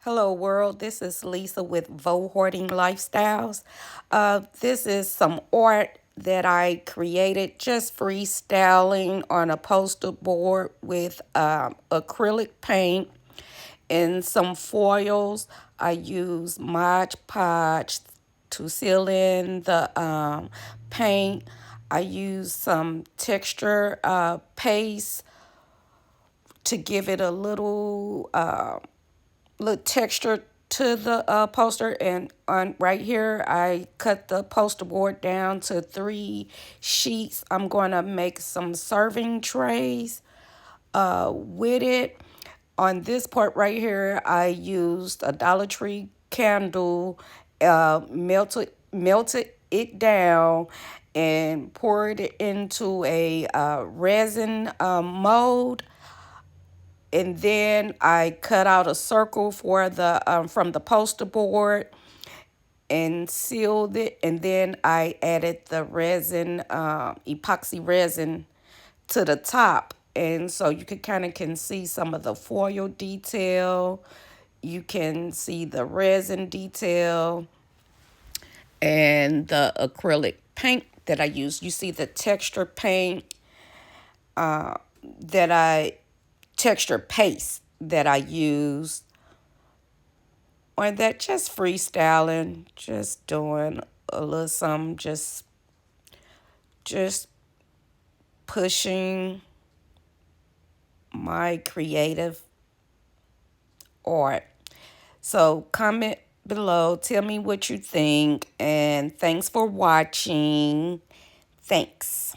Hello world, this is Lisa with Vo Hoarding Lifestyles. This is some art that I created just freestyling on a poster board with acrylic paint and some foils. I use Mod Podge to seal in the paint. I use some texture paste to give it a little texture to the poster. And on right here I cut the poster board down to 3 sheets. I'm going to make some serving trays with it. On this part right here I used a Dollar Tree candle, melted it down and poured it into a resin mold, and then I cut out a circle for the from the poster board and sealed it, and then I added the resin, epoxy resin, to the top, and so you can see some of the foil detail. You can see the resin detail and the acrylic paint that I used. You see the texture paint that I texture paste that I used on that, just freestyling, just doing a little something, just pushing my creative art. So comment below, tell me what you think, and thanks for watching. Thanks.